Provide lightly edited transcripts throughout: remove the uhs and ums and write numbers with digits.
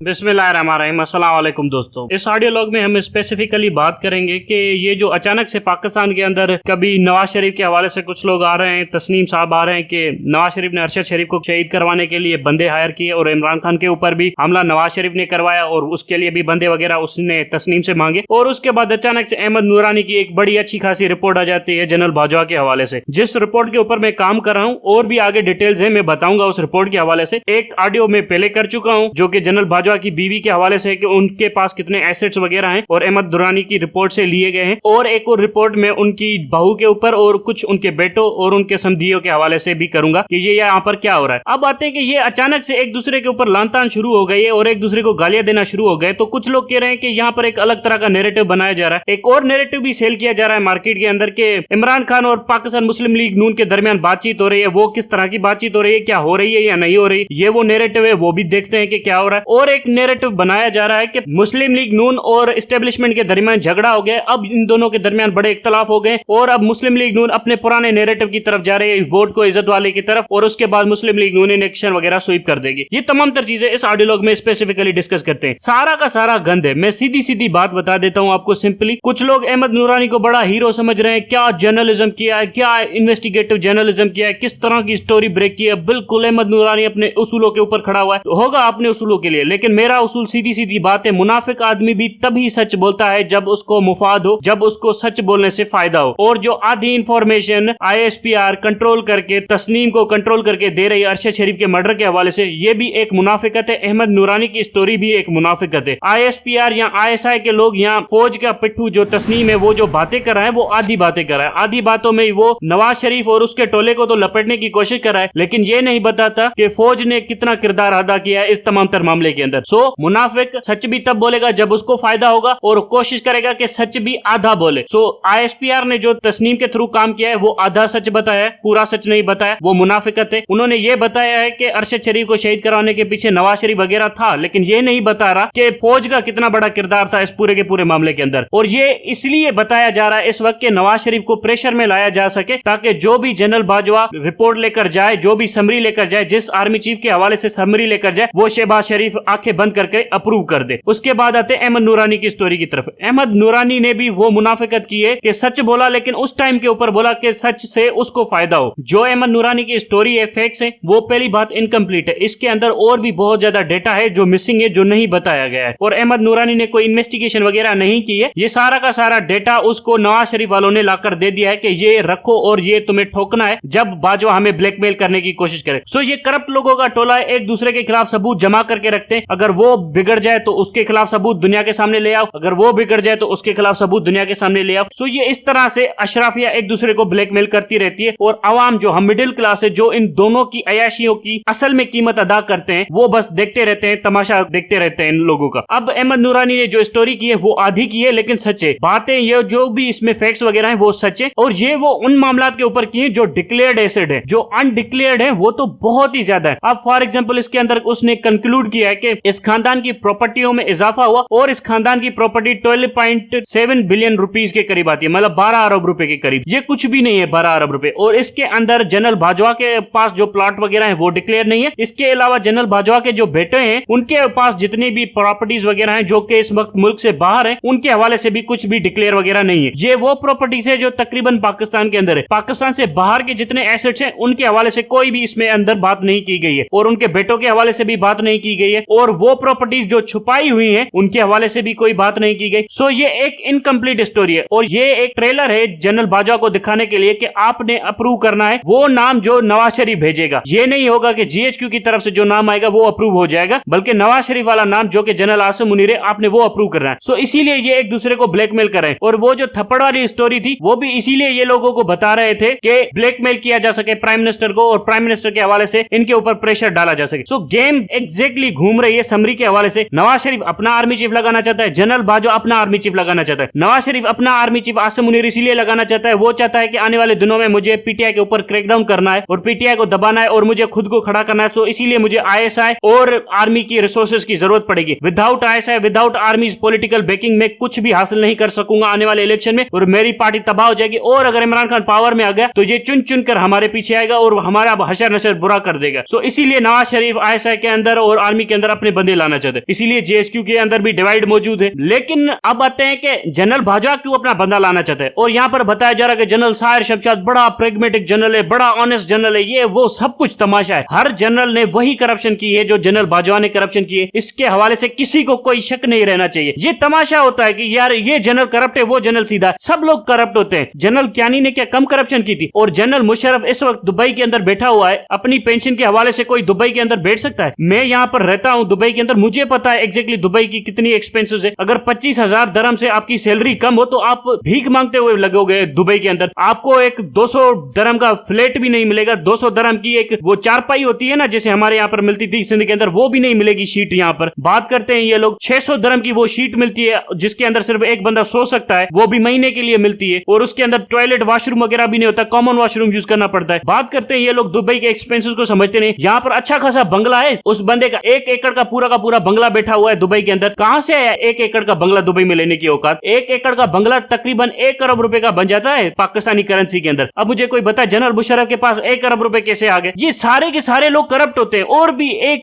बिस्मिल्लाहिर्रहमानिर्रहीम। अस्सलाम वालेकुम दोस्तों, इस ऑडियो लॉग में हम स्पेसिफिकली बात करेंगे कि ये जो अचानक से पाकिस्तान के अंदर कभी नवाज शरीफ के हवाले से कुछ लोग आ रहे हैं, तस्नीम साहब आ रहे हैं कि नवाज शरीफ ने अरशद शरीफ को शहीद करवाने के लिए बंदे हायर किए और इमरान खान के ऊपर भी हमला नवाज शरीफ ने करवाया और उसके लिए भी बंदे वगैरह उसने तस्नीम से मांगे। और उसके बाद अचानक से अहमद नूरानी की एक बड़ी अच्छी खासी रिपोर्ट आ जाती है जनरल बाजवा के हवाले से, जिस रिपोर्ट के ऊपर मैं काम कर रहा हूँ और भी आगे डिटेल्स है मैं बताऊंगा उस रिपोर्ट के हवाले से। एक ऑडियो में पहले कर चुका हूँ जो कि जनरल बाजवा की बीवी के हवाले से कि उनके पास कितने एसेट्स वगैरह हैं और अहमद नूरानी की रिपोर्ट से लिए गए हैं, और एक और रिपोर्ट में उनकी बहू के ऊपर और कुछ उनके बेटों और उनके समधियों के हवाले से भी करूंगा कि ये यहाँ पर क्या हो रहा है। अब आते हैं कि ये अचानक से एक दूसरे के ऊपर लानतान शुरू हो गई है और एक दूसरे को गालियां देना शुरू हो गए। तो कुछ लोग कह रहे हैं कि यहाँ पर एक अलग तरह का नैरेटिव बनाया जा रहा है, एक और नैरेटिव भी सेल किया जा रहा है मार्केट के अंदर के इमरान खान और पाकिस्तान मुस्लिम लीग नून के दरमियान बातचीत हो रही है। वो किस तरह की बातचीत हो रही है, क्या हो रही है या नहीं हो रही, ये वो नैरेटिव है, वो भी देखते हैं कि क्या हो रहा है। और एक नैरेटिव बनाया जा रहा है कि मुस्लिम लीग नून और एस्टेब्लिशमेंट के दरमियान झगड़ा हो गया, अब इन दोनों के दरमियान बड़े इख्तलाफ हो गए और अब मुस्लिम लीग नून अपने पुराने नैरेटिव की तरफ जा रहे हैं, वोट को इज्जत वाले की तरफ, और उसके बाद मुस्लिम लीग नून इलेक्शन वगैरह स्वीप कर देगी। ये तमाम तर चीजें इस ऑडियो लॉग में स्पेसिफिकली डिस्कस करते हैं। सारा का सारा गंद है। मैं सीधी सीधी बात बता देता हूं आपको सिंपली। कुछ लोग अहमद नूरानी को बड़ा हीरो समझ रहे हैं, क्या जर्नलिज्म किया है, क्या इन्वेस्टिगेटिव जर्नलिज्म किया है, किस तरह की स्टोरी ब्रेक की है। बिल्कुल अहमद नूरानी अपने उसूलों के ऊपर खड़ा हुआ है, होगा अपने उसूलों के लिए, लेकिन मेरा उसूल सीधी सीधी बात है, मुनाफिक आदमी भी तभी सच बोलता है जब उसको मुफाद हो, जब उसको सच बोलने से फायदा हो। और जो आधी इंफॉर्मेशन ISPR कंट्रोल करके तस्नीम को कंट्रोल करके दे रही है अरशद शरीफ के मर्डर के हवाले से, ये भी एक मुनाफिकत है। अहमद नूरानी की स्टोरी भी एक मुनाफिकत है। ISPR या ISI के लोग यहाँ फौज का पिट्ठू जो तस्नीम है वो जो बातें कर रहा है वो आधी बातें कर रहा है, आधी बातों में वो नवाज शरीफ और उसके टोले को तो लपेटने की कोशिश कर रहा है, लेकिन ये नहीं बताता कि फौज ने कितना किरदार अदा किया है इस तमाम तर मामले के अंदर। सो मुनाफिक सच भी तब बोलेगा जब उसको फायदा होगा और कोशिश करेगा कि सच भी आधा बोले। सो ISPR ने जो तस्नीम के थ्रू काम किया है वो आधा सच बताया है, पूरा सच नहीं बताया, वो मुनाफिकत है। उन्होंने ये बताया है कि अरशद शरीफ को शहीद कराने के पीछे नवाज शरीफ वगैरह था, लेकिन ये नहीं बता रहा कि फौज का कितना बड़ा किरदार था इस पूरे के पूरे मामले के अंदर। और ये इसलिए बताया जा रहा है इस वक्त के नवाज शरीफ को प्रेशर में लाया जा सके, ताकि जो भी जनरल बाजवा रिपोर्ट लेकर जाए, जो भी समरी लेकर जाए, जिस आर्मी चीफ के हवाले से समरी लेकर जाए, वो शहबाज शरीफ आंखें बंद करके अप्रूव कर दे। उसके बाद आते अहमद नूरानी की स्टोरी की तरफ। अहमद नूरानी ने भी वो मुनाफिकत की है कि सच बोला, लेकिन उस टाइम के ऊपर बोला कि सच से उसको फायदा हो। जो अहमद नूरानी की स्टोरी है, फैक्ट्स है, वो पहली बात इनकम्प्लीट है। इसके अंदर और भी बहुत ज्यादा डेटा है जो मिसिंग है, जो नहीं बताया गया है। और अहमद नूरानी ने कोई इन्वेस्टिगेशन वगैरह नहीं की है, ये सारा का सारा डेटा उसको नवाज शरीफ वालों ने लाकर दे दिया है कि ये रखो और ये तुम्हें ठोकना है जब बाजवा हमें ब्लैकमेल करने की कोशिश करे। सो ये करप्ट लोगों का टोला है, एक दूसरे के खिलाफ सबूत जमा करके रखते हैं। अगर वो बिगड़ जाए तो उसके खिलाफ सबूत दुनिया के सामने ले आओ, अगर वो बिगड़ जाए तो उसके खिलाफ सबूत दुनिया के सामने ले आओ। सो ये इस तरह से अशराफिया एक दूसरे को ब्लैकमेल करती रहती है, और आवाम जो हम मिडिल क्लास है, जो इन दोनों की अयाशियों की असल में कीमत अदा करते हैं, वो बस देखते रहते हैं, तमाशा देखते रहते हैं इन लोगों का। अब अहमद नूरानी ने जो स्टोरी की है वो आधी की है, लेकिन सच है बातें, ये जो भी इसमें फैक्ट्स वगैरह हैं वो सच है। और ये वो उन मामलात के ऊपर की है जो डिक्लेयर्ड एसेट है, जो अनडिक्लेयर्ड है वो तो बहुत ही ज्यादा है। अब फॉर एग्जांपल इसके अंदर उसने कंक्लूड किया है कि इस खानदान की प्रॉपर्टियों में इजाफा हुआ और इस खानदान की प्रॉपर्टी 12.7 बिलियन रुपीस के करीब आती है, मतलब 12 अरब रुपए के करीब। ये कुछ भी नहीं है 12 अरब रुपए। और इसके अंदर जनरल बाजवा के पास जो प्लॉट वगैरह है वो डिक्लेयर नहीं है। इसके अलावा जनरल बाजवा के जो बेटे हैं उनके पास जितनी भी प्रॉपर्टीज वगैरह हैं जो कि इस वक्त मुल्क से बाहर है, उनके हवाले से भी कुछ भी डिक्लेयर वगैरह नहीं है। ये वो प्रॉपर्टीज है जो तकरीबन पाकिस्तान के अंदर है। पाकिस्तान से बाहर के जितने एसेट्स हैं उनके हवाले से कोई भी इसमें अंदर बात नहीं की गई है, और उनके बेटों के हवाले से भी बात नहीं की गई है, और वो प्रॉपर्टीज जो छुपाई हुई है उनके हवाले से भी कोई बात नहीं की गई। सो ये एक इनकम्प्लीट स्टोरी है, और ये एक ट्रेलर है जनरल बाजवा को दिखाने के लिए कि आपने अप्रूव करना है वो नाम जो नवाज शरीफ भेजेगा। ये नहीं होगा कि GHQ की तरफ से जो नाम आएगा वो अप्रूव हो जाएगा, बल्कि नवाज शरीफ वाला नाम जो कि जनरल आसिम मुनीर है, आपने वो अप्रूव करना है। सो इसीलिए ये एक दूसरे को ब्लैकमेल कर रहे हैं। और वो जो थप्पड़ वाली स्टोरी थी वो भी इसीलिए ये लोगों को बता रहे थे कि ब्लैकमेल किया जा सके प्राइम मिनिस्टर को, और प्राइम मिनिस्टर के हवाले से इनके ऊपर प्रेशर डाला जा सके। सो गेम एग्जैक्टली घूम रही है समरी के हवाले से। नवाज शरीफ अपना आर्मी चीफ लगाना चाहता है, जनरल बाजवा अपना आर्मी चीफ लगाना चाहता है। नवाज शरीफ अपना आर्मी चीफ आसिम मुनीर इसलिए लगाना चाहता है, वो चाहता है कि आने वाले दिनों में मुझे PTI के ऊपर क्रैकडाउन करना है और PTI को दबाना है और मुझे खुद को खड़ा करना है। सो इसीलिए मुझे ISI और आर्मी की रिसोर्सेज की जरूरत पड़ेगी। Without ISI, without army political banking में कुछ भी हासिल नहीं कर सकूंगा आने वाले इलेक्शन में, और मेरी पार्टी तबाह हो जाएगी। और अगर इमरान खान पावर में आ गया तो ये चुन चुन कर हमारे पीछे आएगा और हमारा हशर नशर बुरा कर देगा। सो इसीलिए नवाज शरीफ ISI के अंदर और आर्मी के अंदर अपने बंदे लाना चाहते हैं, इसीलिए जेएचक्यू के अंदर भी डिवाइड मौजूद है। लेकिन अब आते हैं कि जनरल बाजवा क्यों अपना बंदा लाना चाहते हैं, और यहाँ पर बताया जा रहा है कि जनरल साहिर शमशाद बड़ा प्रेगमेटिक जनरल है, बड़ा ऑनेस्ट जनरल है, ये वो सब कुछ तमाशा है। हर जनरल ने वही करप्शन की है जो जनरल बाजवा ने करप्शन की है, इसके हवाले से किसी को कोई शक नहीं रहना चाहिए। ये तमाशा होता है कि यार ये जनरल करप्ट है, वो जनरल सीधा है, सब लोग करप्ट होते हैं। जनरल कियानी ने क्या कम करप्शन की थी? और जनरल मुशर्रफ इस वक्त दुबई के अंदर बैठा हुआ है, अपनी पेंशन के हवाले से कोई दुबई के अंदर बैठ सकता है? मैं यहाँ पर रहता हूँ दुबई के अंदर, मुझे पता है एग्जैक्टली दुबई की कितनी एक्सपेंसेस है। अगर 25,000 दरहम से आपकी सैलरी कम हो तो आप भीख मांगते हुए लगोगे दुबई के अंदर। आपको एक 200 दरहम का फ्लैट भी नहीं मिलेगा, 200 दरहम की एक वो चारपाई होती है ना जैसे हमारे यहाँ पर मिलती थी सिंध के अंदर, वो भी नहीं मिलेगी शीट। यहाँ पर बात करते हैं ये लोग 600 दरहम की वो शीट मिलती है जिसके अंदर सिर्फ एक बंदा सो सकता है, वो भी महीने के लिए मिलती है, और उसके अंदर टॉयलेट वॉशरूम वगैरह भी नहीं होता, कॉमन वॉशरूम यूज करना पड़ता है। बात करते हैं ये लोग दुबई के एक्सपेंसेस को समझते नहीं। यहाँ पर अच्छा खासा बंगला है, उस बंदे का 1 एकड़ का पूरा बंगला बैठा हुआ है दुबई के अंदर। कहां से आया 1 एकड़ का बंगला दुबई में लेने की औकात? 1 एकड़ का बंगला तकरीबन 1 करोड़ रुपए का बन जाता है पाकिस्तानी करेंसी के अंदर। अब मुझे कोई बता जनरल मुशर्रफ के पास 1 अरब रुपए कैसे आ गए? ये सारे के सारे लोग करप्ट होते हैं।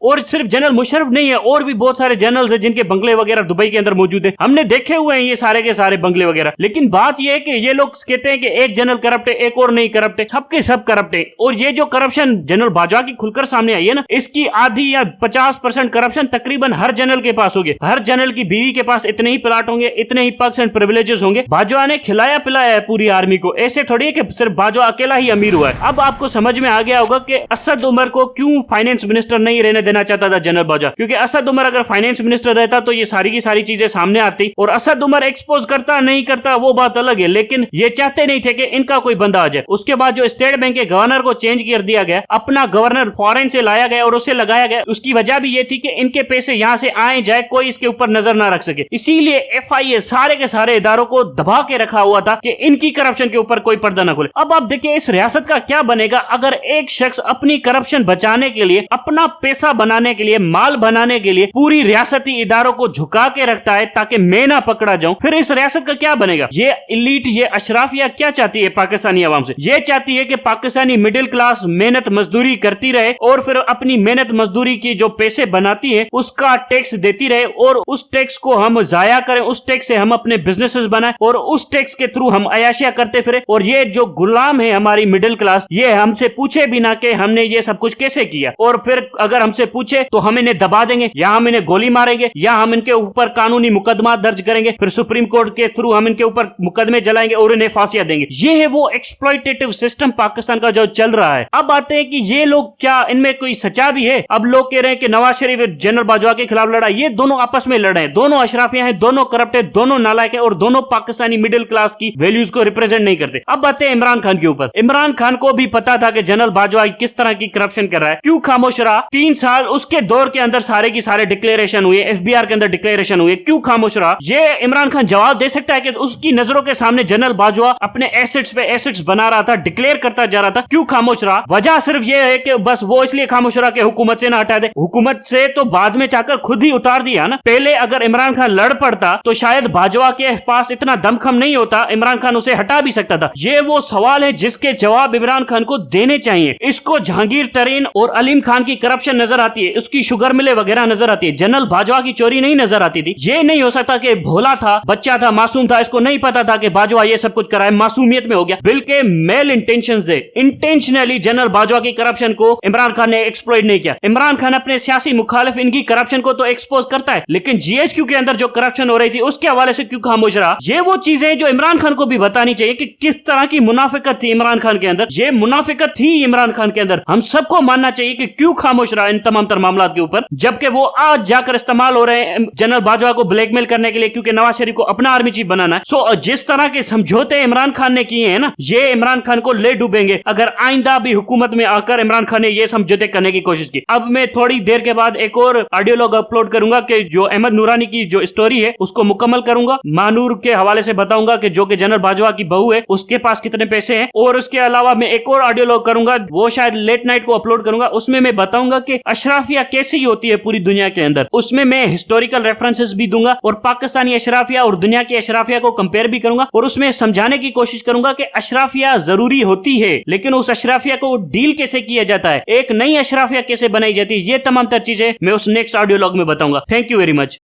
और सिर्फ जनरल मुशर्रफ नहीं है, और भी बहुत सारे जनरल्स हैं जिनके बंगले वगैरह दुबई के अंदर मौजूद है, हमने देखे हुए हैं ये सारे के सारे बंगले वगैरह। लेकिन बात यह है कि ये लोग कहते हैं कि एक जनरल करप्ट है, एक और नहीं करप्ट है, सबके सब करप्ट है। और ये जो करप्शन जनरल बाजवा की खुलकर सामने आई है ना, इसकी आधी या 50% करप्शन तकरीबन हर जनरल के पास होगी। हर जनरल की बीवी के पास इतने ही प्लाट होंगे, इतने ही पर्क्स एंड प्रिविलेजेस होंगे। बाजवा ने खिलाया पिलाया है पूरी आर्मी को, ऐसे थोड़ी है कि सिर्फ बाजवा अकेला ही अमीर हुआ है। अब आपको समझ में आ गया होगा कि असद उमर को क्यों फाइनेंस मिनिस्टर नहीं रहने देना चाहता था जनरल बाजवा, क्योंकि असद उमर अगर फाइनेंस मिनिस्टर रहता तो ये सारी की सारी चीजें सामने आती, और असद उमर एक्सपोज करता नहीं करता वो बात अलग है, लेकिन ये चाहते नहीं थे कि इनका कोई बंदा आ जाए। उसके बाद जो स्टेट बैंक के गवर्नर को चेंज कर दिया गया, अपना गवर्नर फॉरेन से लाया गया और उससे लगाया गया, उसकी वजह भी ये थी कि इनके पैसे यहाँ से आए जाए, कोई इसके ऊपर नजर ना रख सके। इसीलिए FIA सारे के सारे इदारों को दबा के रखा हुआ था कि इनकी करप्शन के ऊपर कोई पर्दा ना खुले। अब आप देखिए इस रियासत का क्या बनेगा अगर एक शख्स अपनी करप्शन बचाने के लिए, अपना पैसा बनाने के लिए, माल बनाने के लिए पूरी रियासती इदारों को झुका के रखता है ताकि मैं ना पकड़ा जाऊं। फिर इस रियासत का क्या बनेगा? ये इलीट, ये अशराफिया क्या चाहती है पाकिस्तानी अवाम से? ये चाहती है कि पाकिस्तानी मिडिल क्लास मेहनत मजदूरी करती रहे और फिर अपनी मेहनत मजदूरी की जो पैसे बनाती है उसका टैक्स देती रहे, और उस टैक्स को हम जाया करें, उस टैक्स से हम अपने बिजनेसेस बनाएं, और उस टैक्स के थ्रू हम अयाशिया करते फिरे। और ये जो गुलाम है हमारी मिडिल क्लास, ये हमसे पूछे बिना कि हमने ये सब कुछ कैसे किया, और फिर अगर हमसे पूछे तो हम इन्हें दबा देंगे, या हम इन्हें गोली मारेंगे, या हम इनके ऊपर कानूनी मुकदमा दर्ज करेंगे, फिर सुप्रीम कोर्ट के थ्रू हम इनके ऊपर मुकदमे जलाएंगे और इन्हें फांसियां देंगे। ये है वो एक्सप्लॉयटेटिव सिस्टम पाकिस्तान का जो चल रहा है। अब आते हैं कि ये लोग क्या इनमें कोई सच्चा भी है? अब लोग कह रहे हैं कि नवाज शरीफ जनरल बाजवा के खिलाफ लड़ा, ये दोनों आपस में लड़े हैं, दोनों अशराफियां हैं, दोनों करप्ट है, दोनों नालायक है, और दोनों पाकिस्तानी मिडिल क्लास की वैल्यूज को रिप्रेजेंट नहीं करते। अब आते हैं इमरान खान के ऊपर। इमरान खान को भी पता था कि जनरल बाजवा किस तरह की करप्शन कर रहा है, क्यों खामोश रहा? 3 साल उसके दौर के अंदर सारे की सारे डिक्लेरेशन हुए, SBR के अंदर डिक्लेरेशन हुए, क्यों खामोश रहा? ये इमरान खान जवाब दे सकता है कि उसकी नजरों के सामने जनरल बाजवा अपने एसेट्स पे एसेट्स बना रहा था, डिक्लेयर करता जा रहा था, क्यों खामोश रहा? वजह सिर्फ ये है कि बस वो इसलिए खामोश रहा कि हुकूमत से ना हटा दे। हुकूमत से तो बाद में चाहकर खुद ही उतार दिया ना। पहले अगर इमरान खान लड़ पड़ता तो शायद बाजवा के पास इतना दमखम नहीं होता, इमरान खान उसे हटा भी सकता था। ये वो सवाल है जिसके जवाब इमरान खान को देने चाहिए। इसको जहांगीर तरीन और अलीम खान की करप्शन नजर आती है, उसकी शुगर मिले वगैरह नजर आती है, जनरल बाजवा की चोरी नहीं नजर आती थी। ये नहीं हो सकता कि भोला था, बच्चा था, मासूम था, इसको नहीं पता था कि बाजवा ये सब कुछ कराए, मासूमियत में हो गया। बिल्कुल मेल इंटेंशंस है, इंटेंशनली जनरल बाजवा की करप्शन को इमरान खान ने एक्सप्लॉइट नहीं किया। इमरान खान अपने सियासी मुखालिफ इनकी करप्शन को तो एक्सपोज करता है, लेकिन GHQ के अंदर जो करप्शन हो रही थी उसके हवाले से क्यों खामोश रहा? ये वो चीजें जो इमरान खान को भी बतानी चाहिए कि किस तरह की मुनाफिकत थी इमरान खान के अंदर। ये मुनाफिकत थी इमरान खान के अंदर, हम सबको मानना चाहिए कि क्यों खामोश रहा इन तमाम तर मामला के ऊपर, जबकि वो आज जाकर इस्तेमाल हो रहे हैं जनरल बाजवा को ब्लैकमेल करने के लिए, क्योंकि नवाज शरीफ को अपना आर्मी चीफ बनाना है। सो जिस तरह के समझौते इमरान खान ने किए हैं ना, ये इमरान खान को ले डूबेंगे अगर आइंदा भी हुकूमत में आकर इमरान खान ने ये समझौते करने की कोशिश की। अब मैं थोड़ी देर के बाद एक और ऑडियो लॉग अपलोड करूंगा कि जो अहमद नूरानी की जो स्टोरी है उसको मुकम्मल करूंगा, मानूर के हवाले से बताऊंगा कि जो कि जनरल बाजवा की बहू है उसके पास कितने पैसे हैं, और उसके अलावा मैं एक और ऑडियो लॉग करूंगा, वो शायद लेट नाइट को अपलोड करूंगा, उसमें मैं बताऊंगा कि अशराफिया कैसी होती है पूरी दुनिया के अंदर। उसमें मैं हिस्टोरिकल रेफरेंसेस भी दूंगा और पाकिस्तानी अशराफिया और दुनिया की अशराफिया को कंपेयर भी करूंगा, और उसमें समझाने की कोशिश करूंगा कि अशराफिया जरूरी होती है, लेकिन उस अशराफिया को डील कैसे किया जाता है, एक नई अशराफिया कैसे बनाई जाती है, ये तमाम तर चीजें मैं नेक्स्ट ऑडियो लॉग में बताऊंगा। Thank you very much.